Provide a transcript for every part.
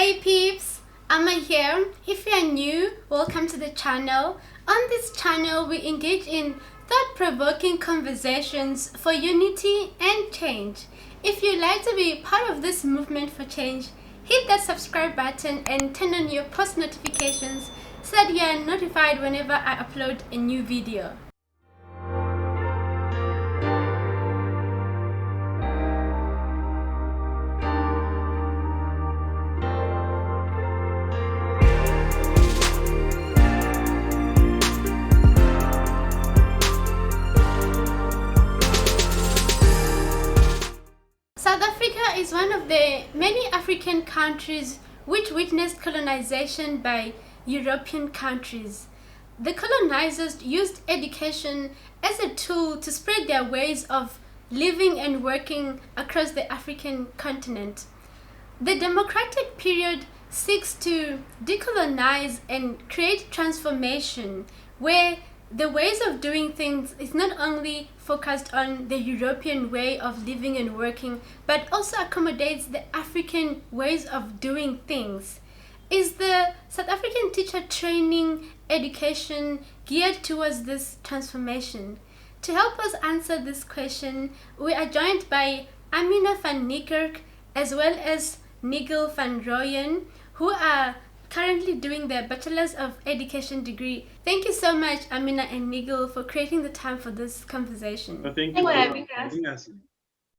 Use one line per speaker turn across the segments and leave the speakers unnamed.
Hey peeps, Amma here. If you are new, welcome to the channel. On this channel, we engage in thought-provoking conversations for unity and change. If you'd like to be part of this movement for change, hit that subscribe button and turn on your post notifications so that you are notified whenever I upload a new video. South Africa is one of the many African countries which witnessed colonization by European countries. The colonizers used education as a tool to spread their ways of living and working across the African continent. The democratic period seeks to decolonize and create transformation where the ways of doing things is not only focused on the European way of living and working, but also accommodates the African ways of doing things. Is the South African teacher training education geared towards this transformation? To help us answer this question, we are joined by Amiena van Niekerk as well as Neagle van Rooyen, who are currently doing their Bachelor's of Education degree. Thank you so much, Amiena and Neagle, for creating the time for this conversation.
Thank you for having us.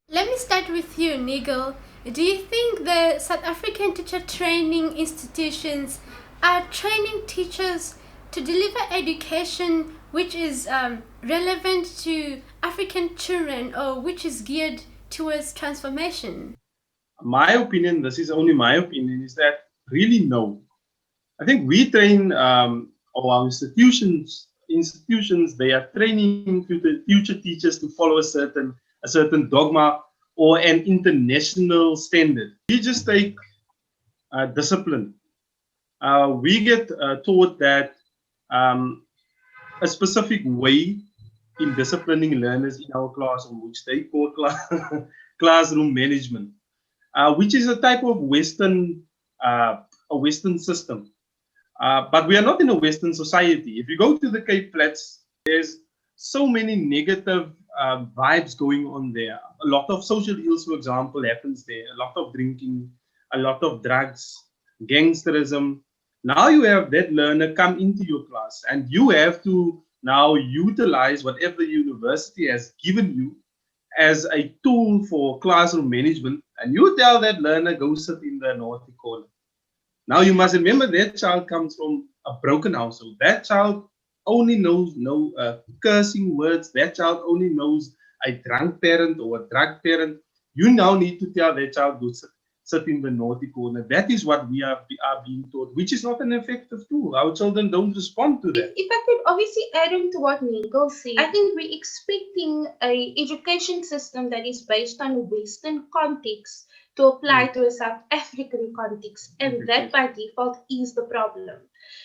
Let me start with you, Neagle. Do you think the South African teacher training institutions are training teachers to deliver education which is relevant to African children or which is geared towards transformation?
My opinion, this is only my opinion, is that really no. I think we train our institutions, they are training future teachers to follow a certain dogma or an international standard. We just take discipline. We get taught that a specific way in disciplining learners in our classroom, which they call classroom management, which is a type of Western system. But we are not in a Western society. If you go to the Cape Flats, there's so many negative vibes going on there. A lot of social ills, for example, happens there. A lot of drinking, a lot of drugs, gangsterism. Now you have that learner come into your class and you have to now utilize whatever the university has given you as a tool for classroom management. And you tell that learner, go sit in the naughty corner. Now you must remember that child comes from a broken household. That child only knows no cursing words. That child only knows a drunk parent or a drug parent. You now need to tell that child to sit in the naughty corner. That is what we are being taught, which is not an effective tool. Our children don't respond to that.
If I could obviously add on to what Neagle said, I think we're expecting an education system that is based on a Western context to apply to a South African context, and that by default is the problem.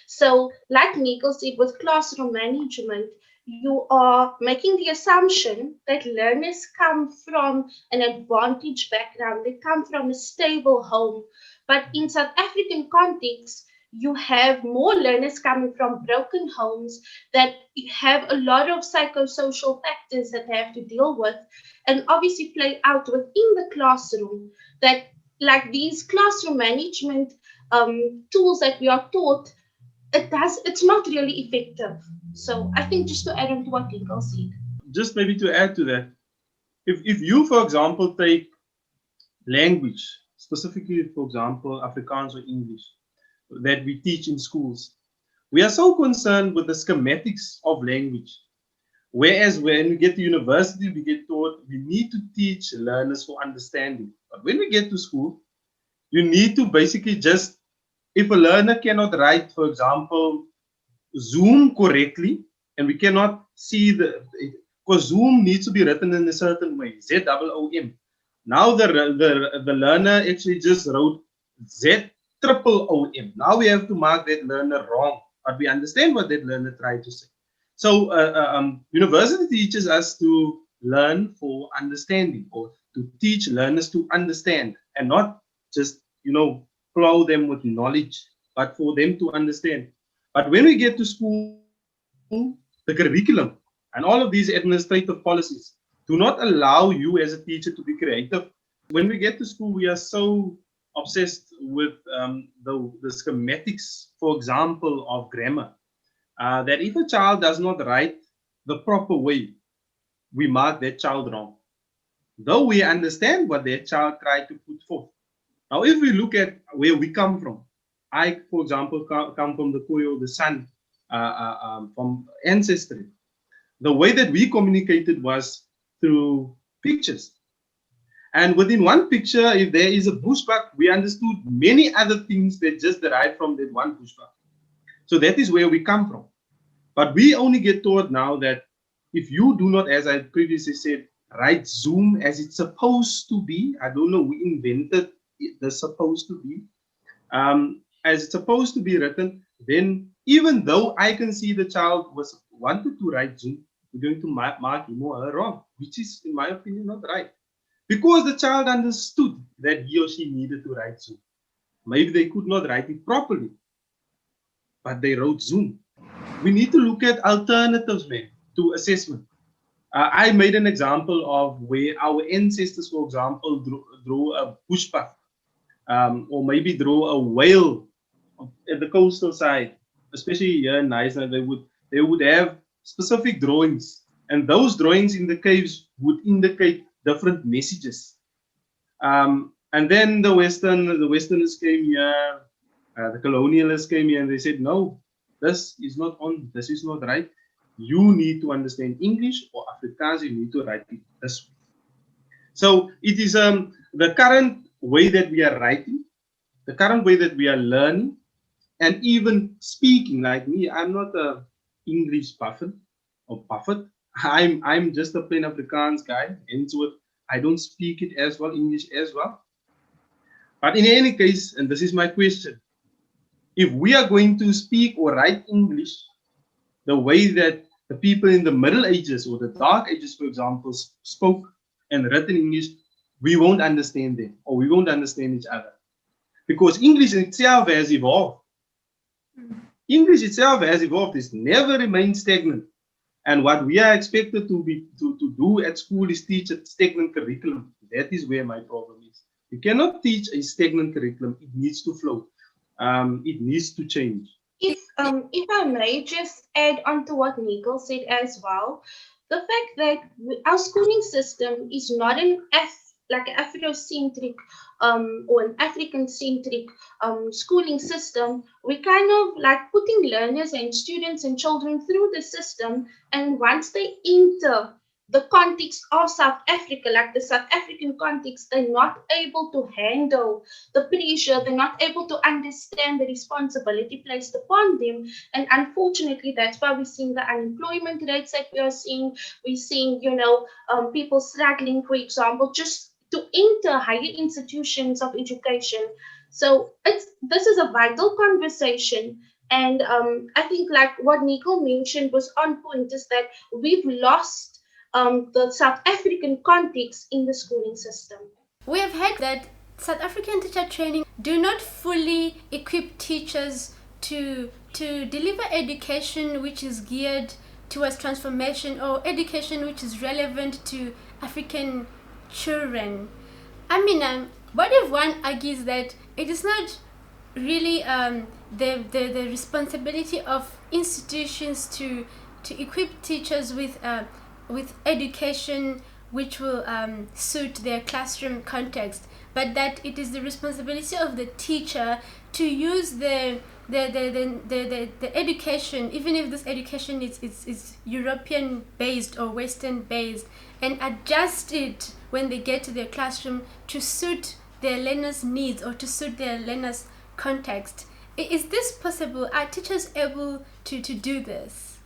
So, like Neagle said, with classroom management, you are making the assumption that learners come from an advantaged background, they come from a stable home, but in South African context, you have more learners coming from broken homes that have a lot of psychosocial factors that they have to deal with and obviously play out within the classroom, that like these classroom management tools that we are taught, it's not really effective. So I think just to add on to what Neagle said.
Just maybe to add to that, if you, for example, take language, specifically, for example, Afrikaans or English, that we teach in schools, we are so concerned with the schematics of language. Whereas when we get to university, we get taught we need to teach learners for understanding. But when we get to school, you need to basically just, if a learner cannot write, for example, Zoom correctly, and we cannot see because Zoom needs to be written in a certain way, ZOOM. Now the learner actually just wrote ZOOM. Now we have to mark that learner wrong, but we understand what that learner tried to say. So university teaches us to learn for understanding, or to teach learners to understand, and not just plow them with knowledge, but for them to understand. But when we get to school, the curriculum and all of these administrative policies do not allow you as a teacher to be creative. When we get to school, we are so obsessed with the schematics, for example, of grammar, that if a child does not write the proper way, we mark that child wrong, though we understand what that child tried to put forth. Now, if we look at where we come from, I, for example, come from the Koyo, the San, from ancestry. The way that we communicated was through pictures. And within one picture, if there is a bushbuck, we understood many other things that just derived from that one bushbuck. So that is where we come from. But we only get taught now that if you do not, as I previously said, write Zoom as it's supposed to be, I don't know, we invented the supposed to be, as it's supposed to be written, then even though I can see the child was wanted to write Zoom, we're going to mark him or her wrong, which is, in my opinion, not right. Because the child understood that he or she needed to write Zoom. Maybe they could not write it properly, but they wrote Zoom. We need to look at alternatives, man, to assessment. I made an example of where our ancestors, for example, drew a pushpa, or maybe draw a whale at the coastal side, especially here in Nigeria. They would have specific drawings, and those drawings in the caves would indicate different messages. And then the Westerners came here, the colonialists came here, and they said, no, this is not on, this is not right. You need to understand English or Afrikaans, you need to write it this way. So it is the current way that we are writing, the current way that we are learning, and even speaking. Like me, I'm not a English buffet or buffet. I'm just a plain Afrikaans guy, and so I don't speak it as well, English as well. But in any case, and this is my question, if we are going to speak or write English the way that the people in the Middle Ages or the Dark Ages, for example, spoke and written English, we won't understand them, or we won't understand each other. Because English itself has evolved. English itself has evolved. It's never remained stagnant. And what we are expected to do at school is teach a stagnant curriculum. That is where my problem is. You cannot teach a stagnant curriculum. It needs to flow. It needs to change.
If I may just add on to what Neagle said as well, the fact that our schooling system is not like an Afrocentric or an African-centric schooling system, we kind of like putting learners and students and children through the system, and once they enter the context of South Africa, like the South African context, they're not able to handle the pressure, they're not able to understand the responsibility placed upon them. And unfortunately, that's why we're seeing the unemployment rates that we are seeing. We're seeing, people struggling, for example, just to enter higher institutions of education. So this is a vital conversation. And I think like what Nico mentioned was on point, is that we've lost the South African context in the schooling system.
We have heard that South African teacher training do not fully equip teachers to deliver education which is geared towards transformation, or education which is relevant to African children. Amiena, what if one argues that it is not really the responsibility of institutions to equip teachers with education which will suit their classroom context, but that it is the responsibility of the teacher to use the education, even if this education is European based or Western based, and adjust it when they get to their classroom to suit their learners' needs or to suit their learners' context. Is this possible? Are teachers able to do this?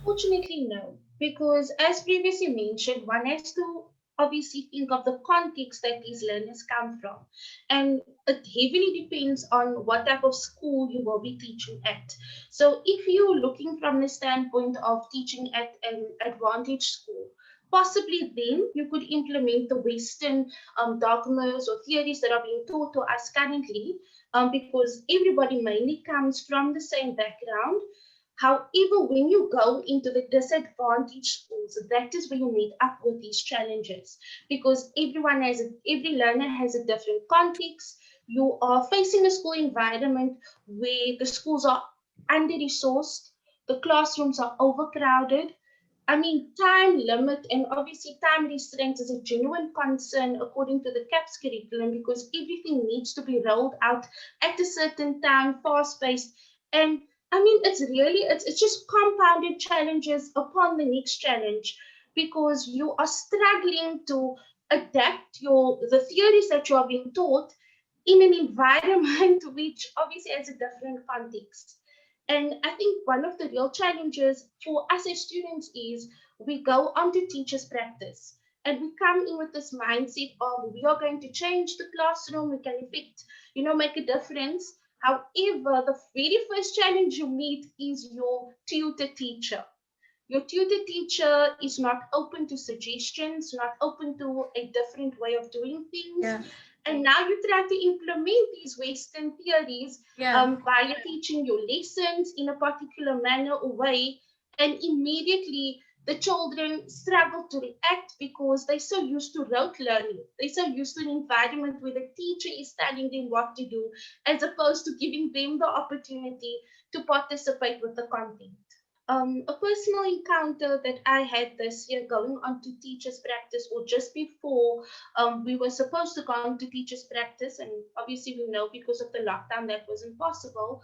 Fortunately, no. Because as previously mentioned, one has to obviously think of the context that these learners come from. And it heavily depends on what type of school you will be teaching at. So if you're looking from the standpoint of teaching at an advantage school, possibly then you could implement the Western dogmas or theories that are being taught to us currently. because everybody mainly comes from the same background. However, when you go into the disadvantaged schools, that is where you meet up with these challenges, because every learner has a different context. You are facing a school environment where the schools are under-resourced, the classrooms are overcrowded. I mean, time limit and obviously time restraints is a genuine concern according to the CAPS curriculum, because everything needs to be rolled out at a certain time, fast-paced. And I mean, it's just compounded challenges upon the next challenge, because you are struggling to adapt the theories that you are being taught in an environment which obviously has a different context. And I think one of the real challenges for us as students is we go on to teachers' practice and we come in with this mindset of we are going to change the classroom, we can effect, make a difference. However, the very first challenge you meet is your tutor teacher. Your tutor teacher is not open to suggestions, not open to a different way of doing things.
Yeah.
And now you try to implement these Western theories by teaching your lessons in a particular manner or way. And immediately the children struggle to react because they're so used to rote learning. They're so used to an environment where the teacher is telling them what to do, as opposed to giving them the opportunity to participate with the content. A personal encounter that I had this year going on to teachers practice, or just before we were supposed to go on to teachers practice, and obviously we know because of the lockdown that wasn't possible.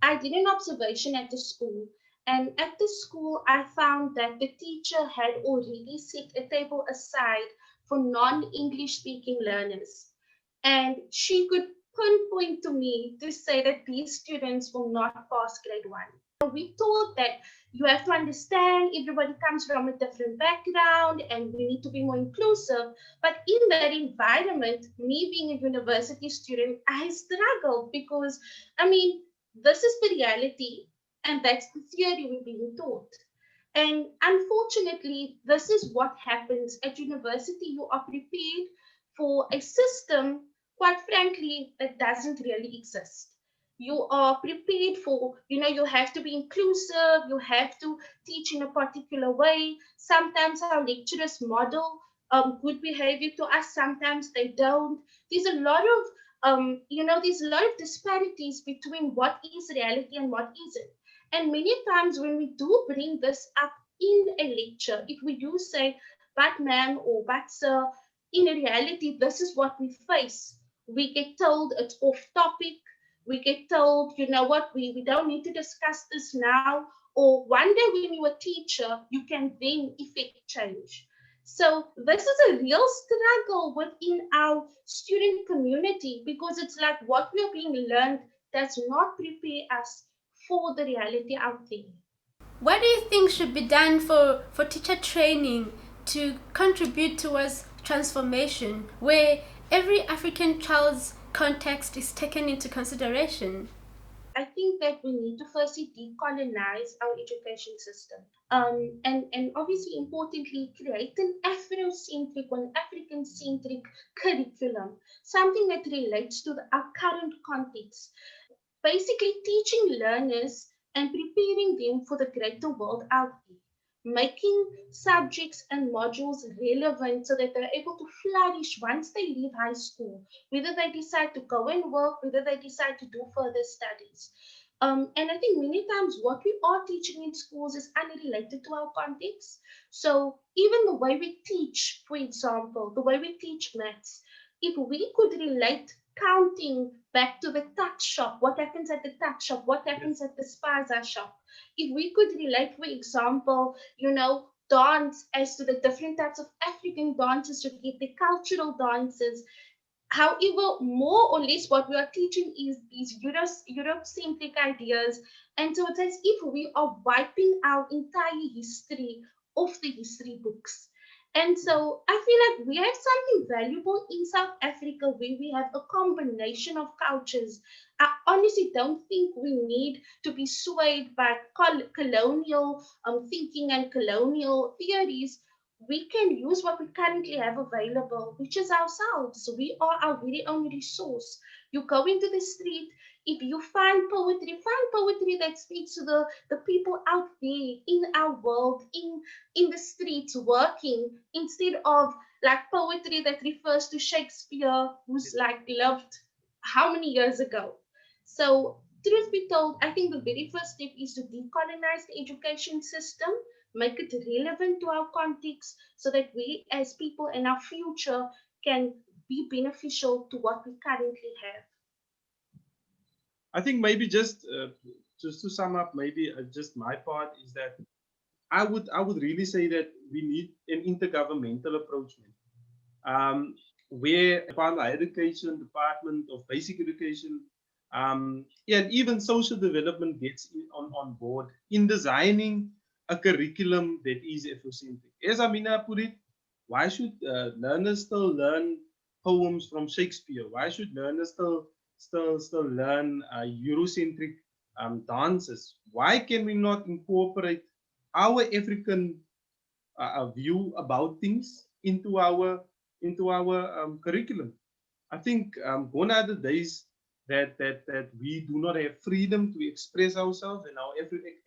I did an observation at the school, and at the school I found that the teacher had already set a table aside for non-English speaking learners, and she could pinpoint to me to say that these students will not pass grade 1. We thought that you have to understand everybody comes from a different background and we need to be more inclusive. But in that environment, me being a university student, I struggled because, I mean, this is the reality and that's the theory we're being taught. And unfortunately, this is what happens at university. You are prepared for a system, quite frankly, that doesn't really exist. You are prepared for, you have to be inclusive, you have to teach in a particular way. Sometimes our lecturers model good behavior to us, sometimes they don't. There's a lot of, there's a lot of disparities between what is reality and what isn't. And many times when we do bring this up in a lecture, if we do say, but ma'am or but sir, in reality, this is what we face. We get told it's off topic. We get told, you know what, we don't need to discuss this now. Or one day when you're a teacher, you can then effect change. So this is a real struggle within our student community, because it's like what we are being learned does not prepare us for the reality out there.
What do you think should be done for teacher training to contribute towards transformation, where every African child's context is taken into consideration?
I think that we need to firstly decolonize our education system. And obviously, importantly, create an Afrocentric or an African-centric curriculum, something that relates to our current context. Basically, teaching learners and preparing them for the greater world out there, making subjects and modules relevant so that they're able to flourish once they leave high school, whether they decide to go and work, whether they decide to do further studies. And I think many times what we are teaching in schools is unrelated to our context. So even the way we teach, for example, the way we teach maths, if we could relate counting back to the touch shop, what happens at the touch shop, what happens at the spaza shop, if we could relate, for example, dance as to the different types of African dances, to get the cultural dances. However, more or less what we are teaching is these Europe-centric ideas. And so it's as if we are wiping our entire history off the history books. And so I feel like we have something valuable in South Africa where we have a combination of cultures. I honestly don't think we need to be swayed by colonial thinking and colonial theories. We can use what we currently have available, which is ourselves. We are our very own resource. You go into the street, if you find poetry that speaks to the people out there in our world, in the streets working, instead of like poetry that refers to Shakespeare, who's like lived how many years ago. So truth be told, I think the very first step is to decolonize the education system, make it relevant to our context so that we as people in our future can be beneficial to what we currently have.
I think maybe just to sum up, maybe just my part is that I would really say that we need an intergovernmental approach, where Department of Education, Department of Basic Education, and even social development gets on board in designing a curriculum that is Afrocentric. As Amiena put it, why should learners still learn poems from Shakespeare? Why should learners still learn Eurocentric dances? Why can we not incorporate our African view about things into our curriculum? I think gone are the days that we do not have freedom to express ourselves and our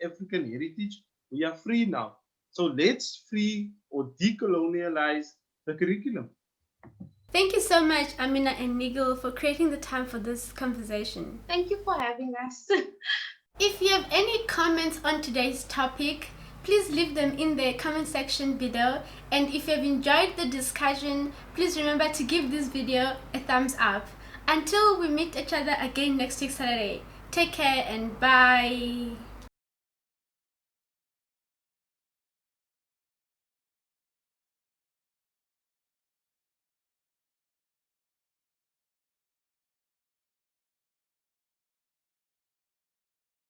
African heritage. We are free now. So let's free or decolonialize the curriculum.
Thank you so much, Amiena and Neagle, for creating the time for this conversation.
Thank you for having us.
If you have any comments on today's topic, please leave them in the comment section below. And if you have enjoyed the discussion, please remember to give this video a thumbs up. Until we meet each other again next week Saturday, take care and bye.